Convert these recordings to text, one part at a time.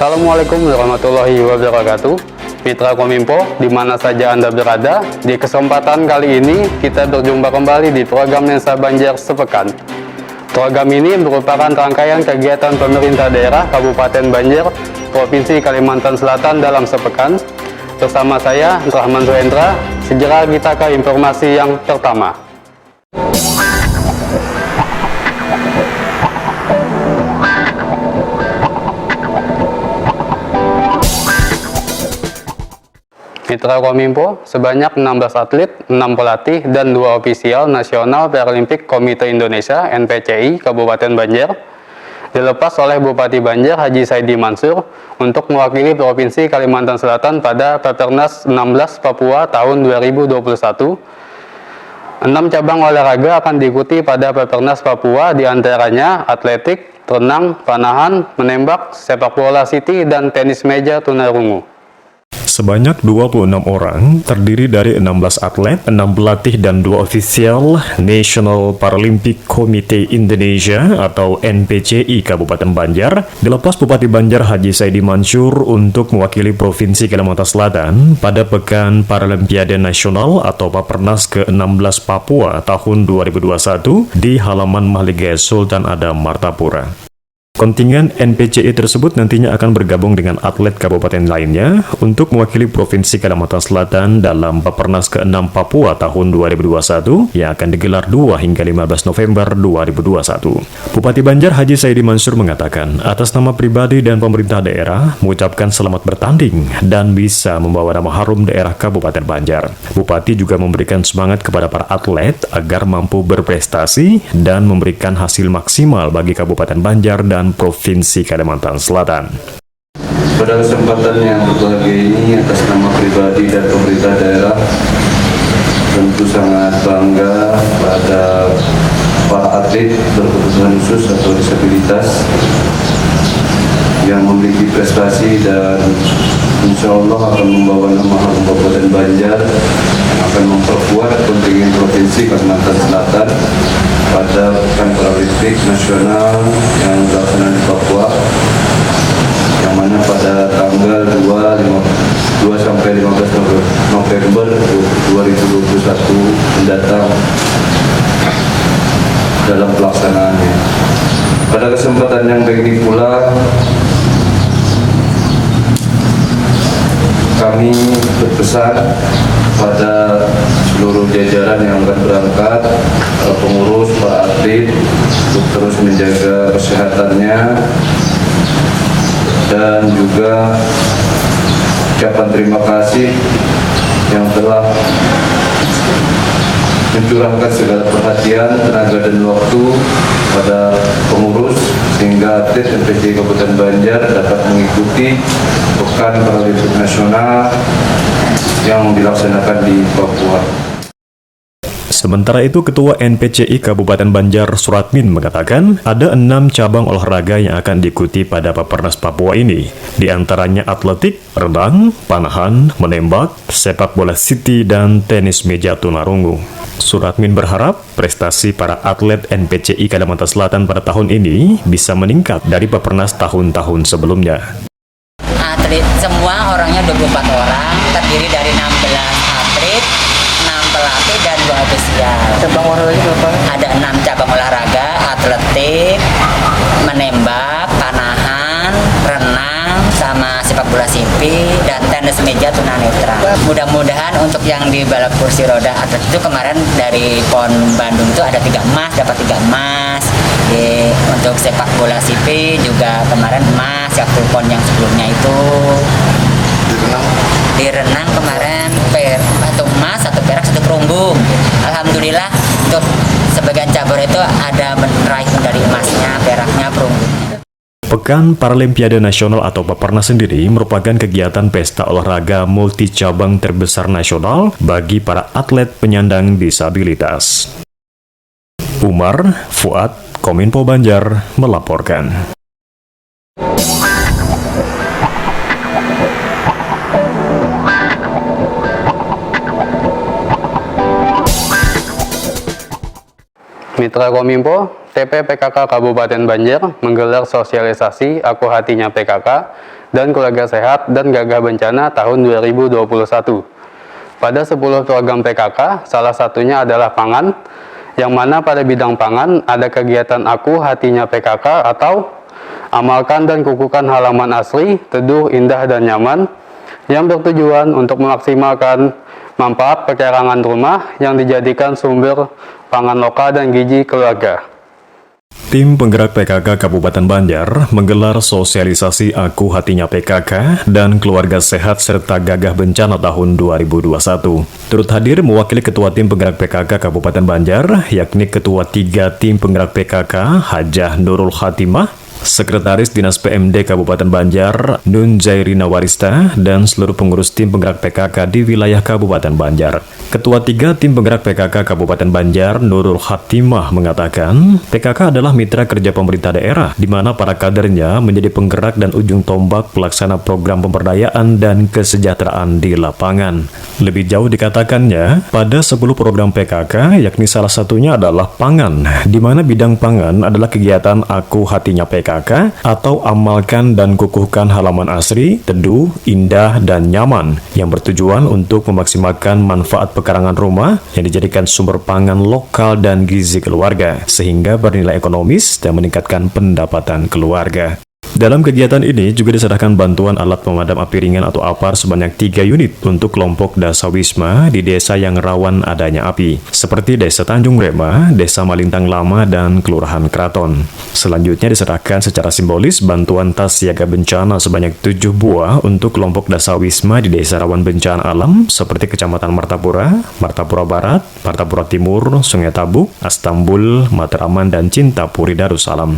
Assalamualaikum warahmatullahi wabarakatuh. Mitra Kominfo, di mana saja Anda berada, di kesempatan kali ini kita berjumpa kembali di program Lensa Banjar Sepekan. Program ini merupakan rangkaian kegiatan pemerintah daerah Kabupaten Banjar, Provinsi Kalimantan Selatan dalam sepekan. Bersama saya, Rahman Suhendra, segera kita ke informasi yang pertama. Mitra Kominfo, sebanyak 16 atlet, 6 pelatih, dan 2 ofisial Nasional Paralimpik Komite Indonesia (NPCI) Kabupaten Banjar dilepas oleh Bupati Banjar Haji Saidi Mansur untuk mewakili Provinsi Kalimantan Selatan pada Pepernas 16 Papua tahun 2021. 6 cabang olahraga akan diikuti pada Pepernas Papua, diantaranya atletik, renang, panahan, menembak, sepak bola city, dan tenis meja tunarungu. Sebanyak 26 orang, terdiri dari 16 atlet, 6 pelatih, dan 2 ofisial National Paralympic Committee Indonesia atau NPCI Kabupaten Banjar, dilepas Bupati Banjar Haji Saidi Mansur untuk mewakili Provinsi Kalimantan Selatan pada Pekan Paralimpiade Nasional atau Papernas ke-16 Papua tahun 2021 di halaman Mahligai Sultan Adam Martapura. Kontingen NPCI tersebut nantinya akan bergabung dengan atlet kabupaten lainnya untuk mewakili Provinsi Kalimantan Selatan dalam Pepernas ke-6 Papua tahun 2021 yang akan digelar 2 hingga 15 November 2021. Bupati Banjar Haji Saidi Mansur mengatakan atas nama pribadi dan pemerintah daerah mengucapkan selamat bertanding dan bisa membawa nama harum daerah Kabupaten Banjar. Bupati juga memberikan semangat kepada para atlet agar mampu berprestasi dan memberikan hasil maksimal bagi Kabupaten Banjar dan Provinsi Kalimantan Selatan. Pada kesempatan yang berbahagia ini, atas nama pribadi dan pemerintah daerah, tentu sangat bangga pada para atlet berkebutuhan khusus atau disabilitas yang memiliki prestasi dan insya Allah akan membawa nama harum Kabupaten Banjar, akan memperkuat kontingen Provinsi Kalimantan Selatan pada Pekan Paralimpik Nasional yang dilaksanakan di Papua, yang mana pada tanggal 2 sampai 15 November 2021 mendatang dalam pelaksanaannya. Pada kesempatan yang baik ini pula, kami berpesan pada seluruh jajaran yang akan berangkat, pengurus, para atlet, untuk terus menjaga kesehatannya dan juga ucapan terima kasih yang telah mencurahkan segala perhatian, tenaga dan waktu pada pengurus sehingga atlet NPCI Kabupaten Banjar dapat mengikuti Pekan Paralimpik Nasional yang dilaksanakan di Papua. Sementara itu, Ketua NPCI Kabupaten Banjar Suratmin mengatakan ada 6 cabang olahraga yang akan diikuti pada Pepernas Papua ini, di antaranya atletik, renang, panahan, menembak, sepak bola city, dan tenis meja tunarungu. Suratmin berharap prestasi para atlet NPCI Kalimantan Selatan pada tahun ini bisa meningkat dari Pepernas tahun-tahun sebelumnya. Atlet semua orangnya 24 orang, terdiri dari 16 atlet, 6 pelatih, dan 2 ofisial. Cabang olahraga berapa? Ada 6 cabang olahraga: atletik, menembak, panahan, renang, sama sepak bola simpi, dan tenis meja tunanetra. Mudah-mudahan untuk yang di balap kursi roda atlet itu kemarin dari PON Bandung itu ada 3 emas, dapat 3 emas. Untuk sepak bola simpi juga kemarin emas, waktu PON yang sebelumnya itu. Di renang kemarin satu emas, 1 perak, 1 perunggu. Alhamdulillah untuk sebagian cabur itu ada meraih medali emasnya, peraknya, perunggunya. Pekan Paralimpiade Nasional atau Pepernas sendiri merupakan kegiatan pesta olahraga multi cabang terbesar nasional bagi para atlet penyandang disabilitas. Umar Fuad, Kominfo Banjar melaporkan. Mitra Kominfo, TP PKK Kabupaten Banjar menggelar sosialisasi Aku Hatinya PKK dan Keluarga Sehat dan Gagah Bencana tahun 2021. Pada 10 program PKK, salah satunya adalah pangan, yang mana pada bidang pangan ada kegiatan Aku Hatinya PKK atau Amalkan dan Kukuhkan Halaman Asli, Teduh, Indah, dan Nyaman, yang bertujuan untuk memaksimalkan manfaat perkarangan rumah yang dijadikan sumber pangan lokal dan gizi keluarga. Tim penggerak PKK Kabupaten Banjar menggelar sosialisasi Aku Hatinya PKK dan Keluarga Sehat serta Gagah Bencana tahun 2021. Turut hadir mewakili Ketua Tim Penggerak PKK Kabupaten Banjar, yakni Ketua 3 Tim Penggerak PKK Hajah Nurul Khatimah, Sekretaris Dinas PMD Kabupaten Banjar Nun Zairina Warista, dan seluruh pengurus tim penggerak PKK di wilayah Kabupaten Banjar. Ketua 3 tim penggerak PKK Kabupaten Banjar Nurul Khatimah mengatakan, PKK adalah mitra kerja pemerintah daerah, di mana para kadernya menjadi penggerak dan ujung tombak pelaksana program pemberdayaan dan kesejahteraan di lapangan. Lebih jauh dikatakannya, pada 10 program PKK, yakni salah satunya adalah pangan, di mana bidang pangan adalah kegiatan Aku Hatinya PKK atau Amalkan dan Kukuhkan Halaman Asri, Teduh, Indah, dan Nyaman, yang bertujuan untuk memaksimalkan manfaat pekarangan rumah yang dijadikan sumber pangan lokal dan gizi keluarga, sehingga bernilai ekonomis dan meningkatkan pendapatan keluarga. Dalam kegiatan ini juga diserahkan bantuan alat pemadam api ringan atau APAR sebanyak 3 unit untuk kelompok Dasawisma di desa yang rawan adanya api, seperti Desa Tanjung Rema, Desa Malintang Lama, dan Kelurahan Kraton. Selanjutnya diserahkan secara simbolis bantuan tas siaga bencana sebanyak 7 buah untuk kelompok Dasawisma di desa rawan bencana alam seperti Kecamatan Martapura, Martapura Barat, Martapura Timur, Sungai Tabuk, Astambul, Matraman, dan Cintapuri Darussalam.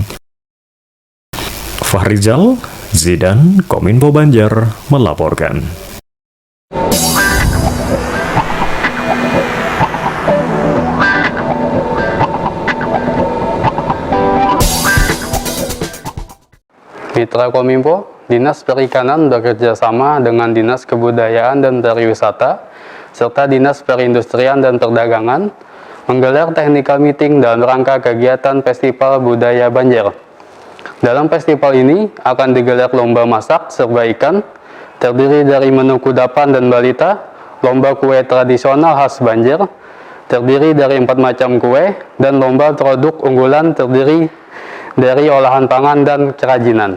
Fahrizal Zidan, Kominfo Banjar, melaporkan. Mitra Kominfo, Dinas Perikanan bekerja sama dengan Dinas Kebudayaan dan Pariwisata, serta Dinas Perindustrian dan Perdagangan, menggelar technical meeting dalam rangka kegiatan Festival Budaya Banjar. Dalam festival ini akan digelar lomba masak serba ikan, terdiri dari menu kudapan dan balita, lomba kue tradisional khas Banjar, terdiri dari 4 macam kue, dan lomba produk unggulan terdiri dari olahan pangan dan kerajinan.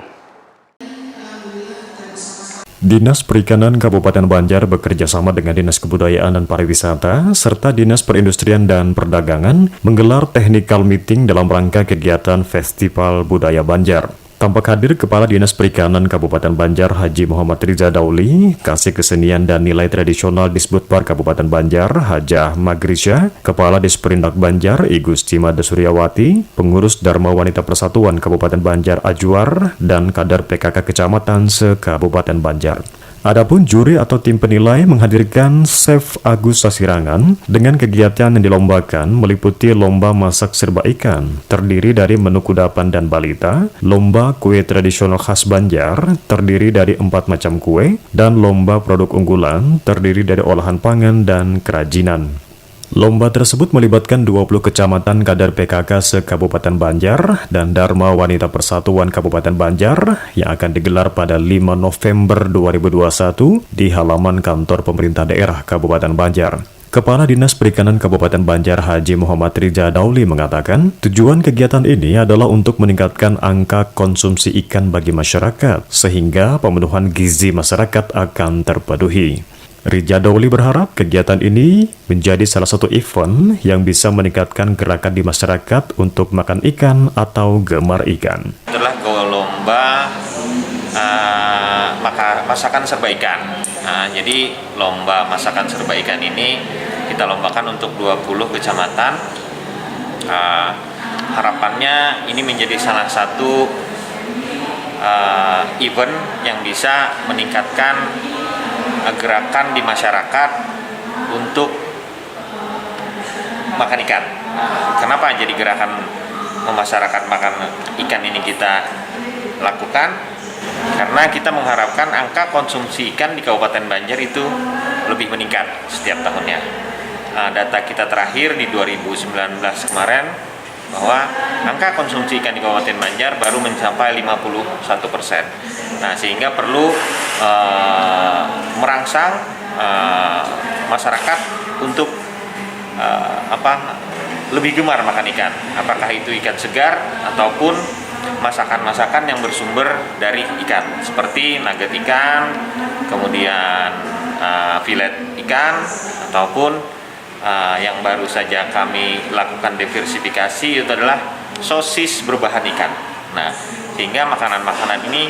Dinas Perikanan Kabupaten Banjar bekerja sama dengan Dinas Kebudayaan dan Pariwisata serta Dinas Perindustrian dan Perdagangan menggelar technical meeting dalam rangka kegiatan Festival Budaya Banjar. Tampak hadir Kepala Dinas Perikanan Kabupaten Banjar Haji Muhammad Riza Dauli, Kasih Kesenian dan Nilai Tradisional Disbudpar Kabupaten Banjar Hajah Magrisya, Kepala Disperindak Banjar I Gusti Mada Suryawati, Pengurus Dharma Wanita Persatuan Kabupaten Banjar Ajwar, dan kader PKK Kecamatan se-Kabupaten Banjar. Adapun juri atau tim penilai menghadirkan Chef Agus Sasirangan dengan kegiatan yang dilombakan meliputi lomba masak serba ikan, terdiri dari menu kudapan dan balita, lomba kue tradisional khas Banjar, terdiri dari 4 macam kue, dan lomba produk unggulan, terdiri dari olahan pangan dan kerajinan. Lomba tersebut melibatkan 20 kecamatan kader PKK se-Kabupaten Banjar dan Dharma Wanita Persatuan Kabupaten Banjar yang akan digelar pada 5 November 2021 di halaman kantor pemerintah daerah Kabupaten Banjar. Kepala Dinas Perikanan Kabupaten Banjar Haji Muhammad Riza Dauli mengatakan, tujuan kegiatan ini adalah untuk meningkatkan angka konsumsi ikan bagi masyarakat, sehingga pemenuhan gizi masyarakat akan terpenuhi. Riza Dauli berharap kegiatan ini menjadi salah satu event yang bisa meningkatkan gerakan di masyarakat untuk makan ikan atau gemar ikan. Itulah lomba masakan serba ikan. Jadi lomba masakan serba ikan ini kita lombakan untuk 20 kecamatan. Harapannya ini menjadi salah satu event yang bisa meningkatkan gerakan di masyarakat untuk makan ikan. Kenapa jadi gerakan masyarakat makan ikan ini kita lakukan? Karena kita mengharapkan angka konsumsi ikan di Kabupaten Banjar itu lebih meningkat setiap tahunnya. Data kita terakhir di 2019 kemarin bahwa angka konsumsi ikan di Kabupaten Banjar baru mencapai 51%. Nah, sehingga perlu merangsang masyarakat untuk lebih gemar makan ikan. Apakah itu ikan segar ataupun masakan-masakan yang bersumber dari ikan, seperti nugget ikan, kemudian filet ikan, ataupun yang baru saja kami lakukan diversifikasi itu adalah sosis berbahan ikan. Nah, sehingga makanan-makanan ini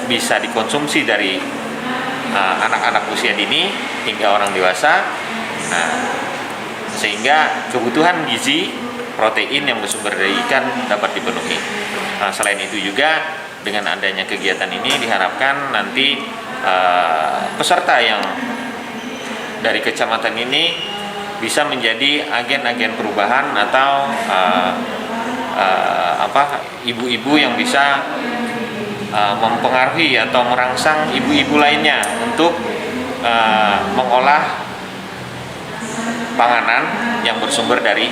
bisa dikonsumsi dari anak-anak usia dini hingga orang dewasa. Nah, sehingga kebutuhan gizi protein yang bersumber dari ikan dapat dipenuhi. Nah, selain itu juga dengan adanya kegiatan ini diharapkan nanti peserta yang dari kecamatan ini bisa menjadi agen-agen perubahan atau ibu-ibu yang bisa mempengaruhi atau merangsang ibu-ibu lainnya untuk mengolah panganan yang bersumber dari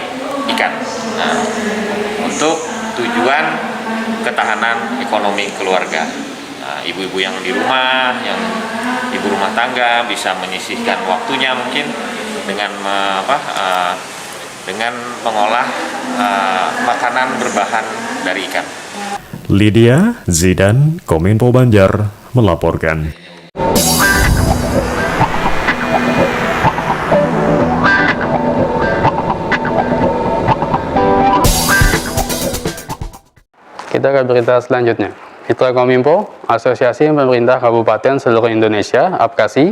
ikan. Nah, untuk tujuan ketahanan ekonomi keluarga. Nah, ibu-ibu yang di rumah, yang ibu rumah tangga bisa menyisihkan waktunya mungkin dengan dengan mengolah makanan berbahan dari ikan. Lydia Zidan, Kominfo Banjar, melaporkan. Kita ke berita selanjutnya. Mitra Kominfo, Asosiasi Pemerintah Kabupaten Seluruh Indonesia, APKASI,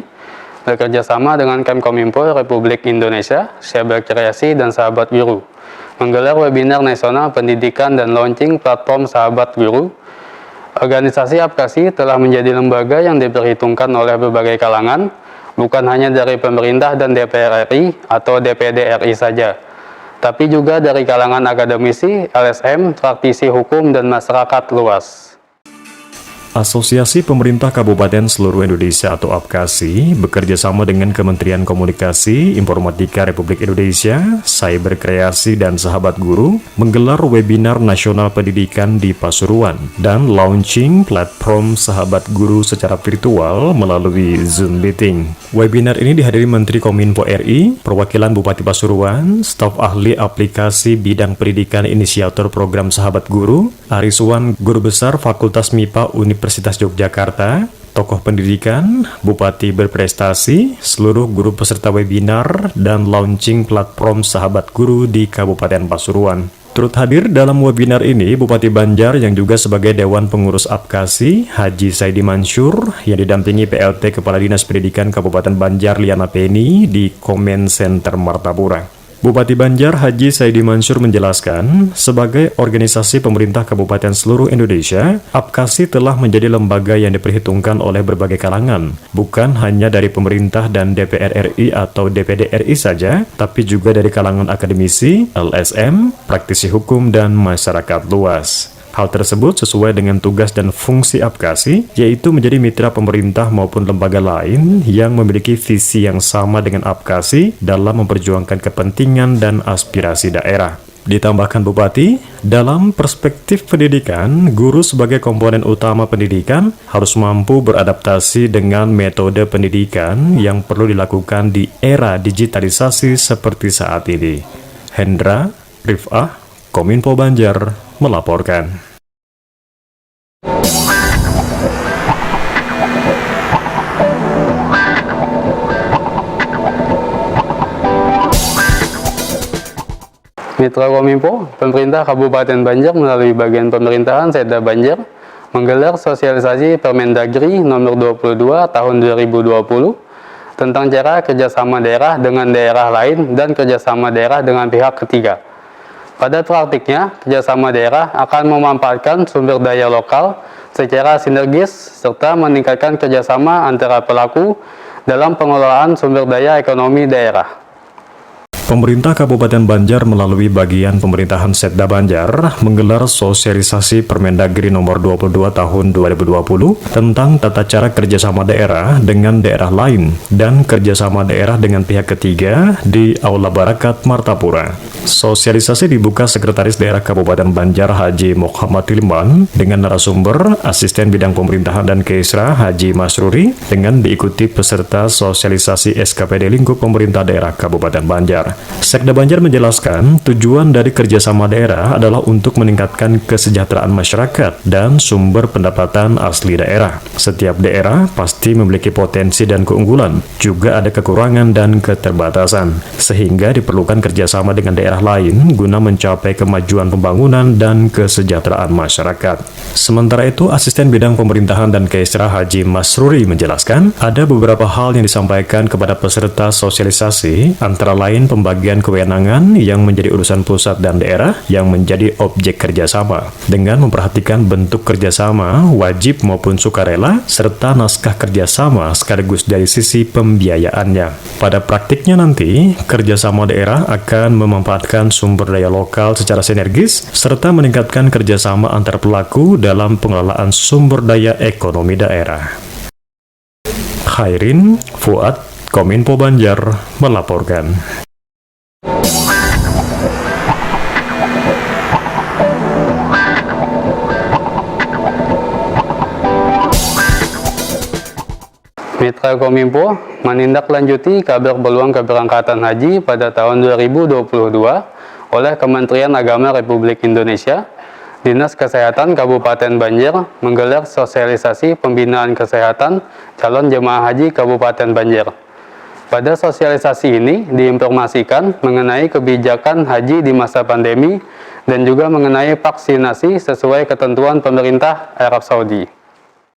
bekerjasama dengan Kemkominfo Republik Indonesia, Syabak Kreasi, dan Sahabat Guru, menggelar webinar nasional pendidikan dan launching platform Sahabat Guru. Organisasi APKASI telah menjadi lembaga yang diperhitungkan oleh berbagai kalangan, bukan hanya dari pemerintah dan DPR RI atau DPD RI saja, tapi juga dari kalangan akademisi, LSM, praktisi hukum, dan masyarakat luas. Asosiasi Pemerintah Kabupaten Seluruh Indonesia atau APKASI bekerja sama dengan Kementerian Komunikasi, Informatika Republik Indonesia, Cyber Kreasi, dan Sahabat Guru menggelar webinar nasional pendidikan di Pasuruan dan launching platform Sahabat Guru secara virtual melalui Zoom Meeting. Webinar ini dihadiri Menteri Kominfo RI, perwakilan Bupati Pasuruan, staf ahli aplikasi bidang pendidikan inisiator program Sahabat Guru, Ariswan, Guru Besar Fakultas MIPA Universitas Yogyakarta, tokoh pendidikan, bupati berprestasi, seluruh guru peserta webinar, dan launching platform Sahabat Guru di Kabupaten Pasuruan. Turut hadir dalam webinar ini Bupati Banjar yang juga sebagai Dewan Pengurus APKASI, Haji Saidi Mansur, yang didampingi PLT Kepala Dinas Pendidikan Kabupaten Banjar Liana Penny di Comment Center Martapura. Bupati Banjar Haji Saidi Mansur menjelaskan, sebagai organisasi pemerintah kabupaten seluruh Indonesia, APKASI telah menjadi lembaga yang diperhitungkan oleh berbagai kalangan, bukan hanya dari pemerintah dan DPR RI atau DPD RI saja, tapi juga dari kalangan akademisi, LSM, praktisi hukum, dan masyarakat luas. Hal tersebut sesuai dengan tugas dan fungsi APKASI, yaitu menjadi mitra pemerintah maupun lembaga lain yang memiliki visi yang sama dengan APKASI dalam memperjuangkan kepentingan dan aspirasi daerah. Ditambahkan Bupati, dalam perspektif pendidikan, guru sebagai komponen utama pendidikan harus mampu beradaptasi dengan metode pendidikan yang perlu dilakukan di era digitalisasi seperti saat ini. Hendra Rifah, Kominfo Banjar, melaporkan. Mitra Kominfo, pemerintah Kabupaten Banjar melalui bagian pemerintahan Setda Banjar menggelar sosialisasi Permendagri nomor 22 tahun 2020 tentang cara kerjasama daerah dengan daerah lain dan kerjasama daerah dengan pihak ketiga. Pada praktiknya, kerjasama daerah akan memanfaatkan sumber daya lokal secara sinergis serta meningkatkan kerjasama antara pelaku dalam pengelolaan sumber daya ekonomi daerah. Pemerintah Kabupaten Banjar melalui bagian pemerintahan Setda Banjar menggelar sosialisasi Permendagri nomor 22 tahun 2020 tentang tata cara kerjasama daerah dengan daerah lain dan kerjasama daerah dengan pihak ketiga di Aula Barakat Martapura. Sosialisasi dibuka Sekretaris Daerah Kabupaten Banjar Haji Muhammad Tilman dengan narasumber Asisten Bidang Pemerintahan dan Keisra Haji Masruri dengan diikuti peserta sosialisasi SKPD Lingkup Pemerintah Daerah Kabupaten Banjar. Sekda Banjar menjelaskan tujuan dari kerjasama daerah adalah untuk meningkatkan kesejahteraan masyarakat dan sumber pendapatan asli daerah. Setiap daerah pasti memiliki potensi dan keunggulan, juga ada kekurangan dan keterbatasan, sehingga diperlukan kerjasama dengan daerah lain guna mencapai kemajuan pembangunan dan kesejahteraan masyarakat. Sementara itu, Asisten Bidang Pemerintahan dan Keisra Haji Masruri menjelaskan ada beberapa hal yang disampaikan kepada peserta sosialisasi, antara lain pembagian kewenangan yang menjadi urusan pusat dan daerah yang menjadi objek kerjasama, dengan memperhatikan bentuk kerjasama, wajib maupun sukarela, serta naskah kerjasama sekaligus dari sisi pembiayaannya. Pada praktiknya nanti, kerjasama daerah akan memanfaatkan sumber daya lokal secara sinergis, serta meningkatkan kerjasama antar pelaku dalam pengelolaan sumber daya ekonomi daerah. Khairin Fuad, Kominfo Banjar, melaporkan. Mitra Kominfo menindaklanjuti kabar peluang keberangkatan haji pada tahun 2022 oleh Kementerian Agama Republik Indonesia. Dinas Kesehatan Kabupaten Banjar menggelar sosialisasi pembinaan kesehatan calon jemaah haji Kabupaten Banjar. Pada sosialisasi ini diinformasikan mengenai kebijakan haji di masa pandemi dan juga mengenai vaksinasi sesuai ketentuan pemerintah Arab Saudi.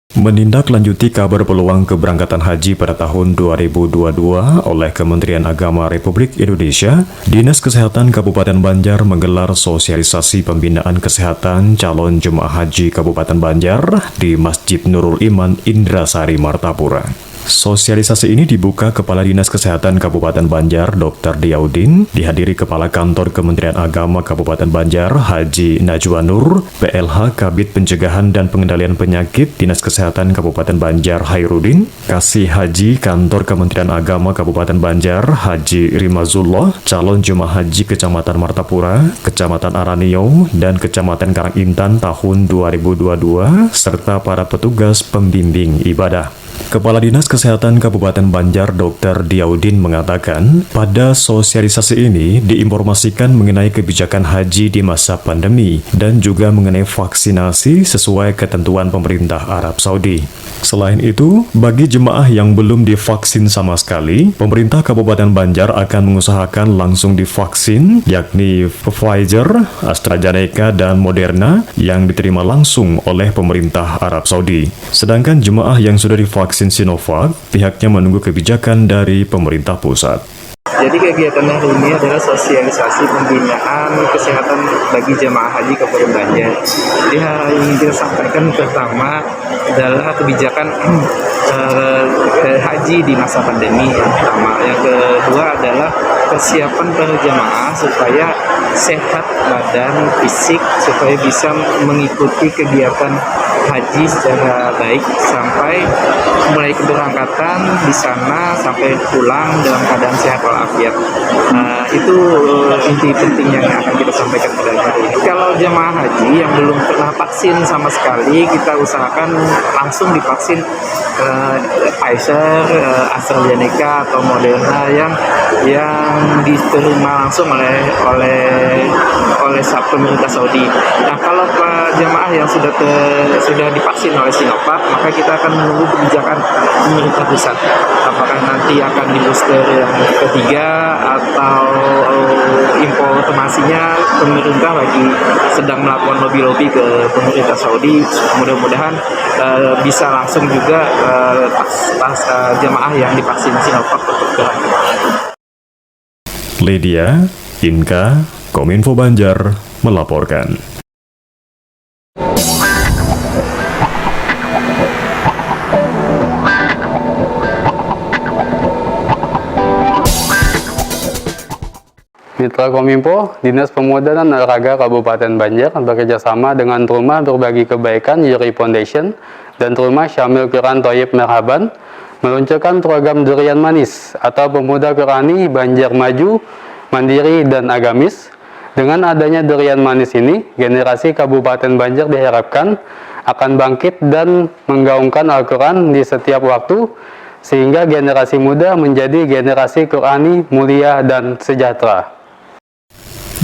Menindaklanjuti kabar peluang keberangkatan haji pada tahun 2022 oleh Kementerian Agama Republik Indonesia, Dinas Kesehatan Kabupaten Banjar menggelar sosialisasi pembinaan kesehatan calon jemaah haji Kabupaten Banjar di Masjid Nurul Iman Indrasari Martapura. Sosialisasi ini dibuka Kepala Dinas Kesehatan Kabupaten Banjar Dr. Diaudin, dihadiri Kepala Kantor Kementerian Agama Kabupaten Banjar Haji Najwa Nur, PLH Kabid Pencegahan dan Pengendalian Penyakit Dinas Kesehatan Kabupaten Banjar Hairudin, Kasih Haji Kantor Kementerian Agama Kabupaten Banjar Haji Rimazullah, calon jemaah haji Kecamatan Martapura, Kecamatan Aranio, dan Kecamatan Karangintan tahun 2022, serta para petugas pembimbing ibadah. Kepala Dinas Kesehatan Kabupaten Banjar Dr. Diaudin mengatakan, pada sosialisasi ini diinformasikan mengenai kebijakan haji di masa pandemi dan juga mengenai vaksinasi sesuai ketentuan pemerintah Arab Saudi. Selain itu, bagi jemaah yang belum divaksin sama sekali, pemerintah Kabupaten Banjar akan mengusahakan langsung divaksin, yakni Pfizer, AstraZeneca, dan Moderna yang diterima langsung oleh pemerintah Arab Saudi. Sedangkan jemaah yang sudah divaksin Sinovac, pihaknya menunggu kebijakan dari pemerintah pusat. Jadi kegiatan hari ini adalah sosialisasi pembinaan kesehatan bagi jemaah haji Kabupaten Banjar. Jadi hari ini kita sampaikan pertama adalah kebijakan haji di masa pandemi yang pertama. Yang kedua adalah persiapan para jemaah supaya sehat badan fisik, supaya bisa mengikuti kegiatan haji secara baik sampai mulai keberangkatan di sana sampai pulang dalam keadaan sehat walafiat. Itu inti penting yang akan kita sampaikan pada hari ini. Kalau jemaah haji yang belum pernah vaksin sama sekali, kita usahakan langsung divaksin Pfizer, AstraZeneca atau Moderna yang diterima langsung oleh pemerintah Saudi. Nah, kalau jemaah yang sudah divaksin oleh Sinovac, maka kita akan menunggu kebijakan pemerintah pusat. Apakah nanti akan di booster yang ketiga atau informasinya pemerintah lagi sedang melakukan lobby ke pemerintah Saudi. Mudah-mudahan bisa langsung juga pas jemaah yang divaksin Sinovac untuk berangkat. Lydia, Inka, Kominfo Banjar, melaporkan. Mitra Kominfo, Dinas Pemuda dan Olahraga Kabupaten Banjar bekerjasama dengan Rumah Berbagi Kebaikan Yuri Foundation dan Rumah Syamil Quran Thoyib Merhaban meluncurkan program Durian Manis atau Pemuda Qurani Banjar Maju, Mandiri, dan Agamis. Dengan adanya durian manis ini, generasi Kabupaten Banjar diharapkan akan bangkit dan menggaungkan Al-Quran di setiap waktu, sehingga generasi muda menjadi generasi Qurani mulia dan sejahtera.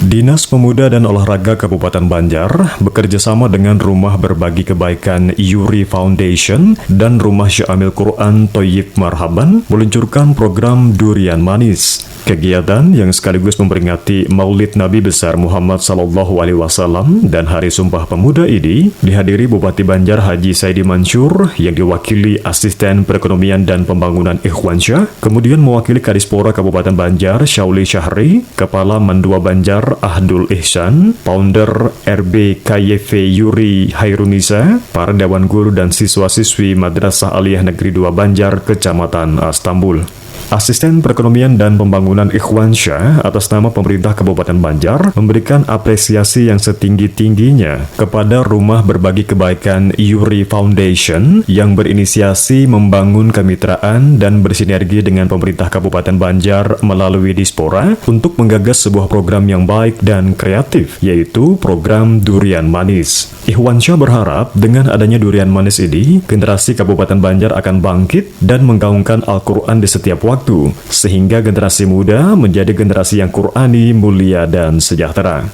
Dinas Pemuda dan Olahraga Kabupaten Banjar bekerjasama dengan Rumah Berbagi Kebaikan Yuri Foundation dan Rumah Syamil Quran Thoyib Marhaban meluncurkan program Durian Manis. Kegiatan yang sekaligus memperingati Maulid Nabi Besar Muhammad SAW dan Hari Sumpah Pemuda ini dihadiri Bupati Banjar Haji Saidi Mansur yang diwakili Asisten Perekonomian dan Pembangunan Ikhwansyah, kemudian mewakili Kadispora Kabupaten Banjar Syauli Syahri, Kepala Mandua Banjar Ahdul Ihsan, Founder RBKYV Yuri Hairunisa, para Dewan Guru dan siswa-siswi Madrasah Aliyah Negeri 2 Banjar, Kecamatan Astambul. Asisten Perekonomian dan Pembangunan Ikhwansyah atas nama pemerintah Kabupaten Banjar memberikan apresiasi yang setinggi-tingginya kepada Rumah Berbagi Kebaikan Yuri Foundation yang berinisiasi membangun kemitraan dan bersinergi dengan pemerintah Kabupaten Banjar melalui Dispora untuk menggagas sebuah program yang baik dan kreatif, yaitu program Durian Manis. Ikhwansyah berharap dengan adanya durian manis ini, generasi Kabupaten Banjar akan bangkit dan menggaungkan Al-Quran di setiap waktu, sehingga generasi muda menjadi generasi yang Qurani, mulia, dan sejahtera.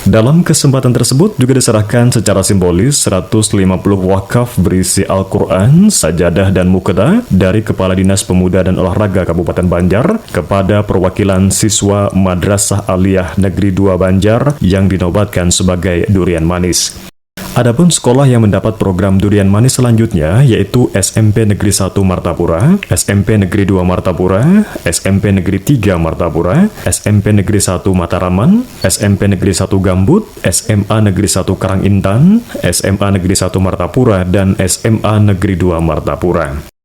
Dalam kesempatan tersebut juga diserahkan secara simbolis 150 wakaf berisi Al-Quran, sajadah, dan mukena dari Kepala Dinas Pemuda dan Olahraga Kabupaten Banjar kepada perwakilan siswa Madrasah Aliyah Negeri 2 Banjar yang dinobatkan sebagai Durian Manis. Adapun sekolah yang mendapat program Durian Manis selanjutnya yaitu SMP Negeri 1 Martapura, SMP Negeri 2 Martapura, SMP Negeri 3 Martapura, SMP Negeri 1 Mataraman, SMP Negeri 1 Gambut, SMA Negeri 1 Karangintan, SMA Negeri 1 Martapura, dan SMA Negeri 2 Martapura.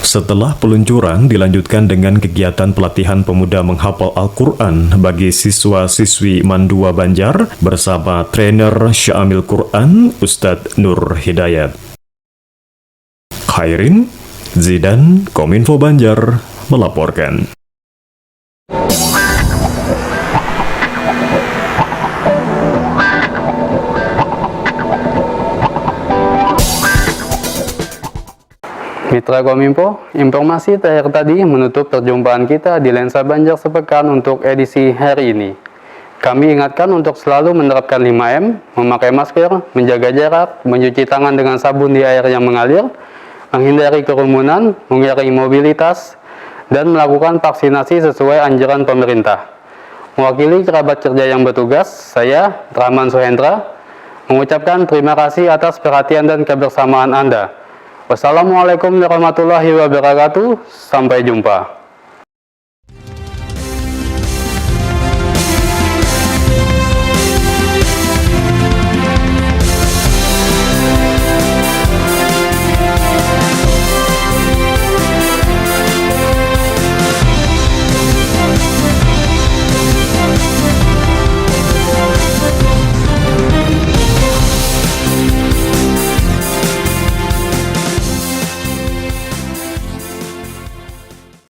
Setelah peluncuran dilanjutkan dengan kegiatan pelatihan pemuda menghafal Al-Quran bagi siswa-siswi Mandua Banjar bersama trainer Syamil Quran Ustadz Nur Hidayat. Khairin Zidan, Kominfo Banjar melaporkan. Mitra Kominfo, informasi terakhir tadi menutup perjumpaan kita di Lensa Banjar Sepekan untuk edisi hari ini. Kami ingatkan untuk selalu menerapkan 5M, memakai masker, menjaga jarak, mencuci tangan dengan sabun di air yang mengalir, menghindari kerumunan, mengurangi mobilitas, dan melakukan vaksinasi sesuai anjuran pemerintah. Mewakili kerabat kerja yang bertugas, saya, Rahman Suhendra, mengucapkan terima kasih atas perhatian dan kebersamaan Anda. Wassalamualaikum warahmatullahi wabarakatuh. Sampai jumpa.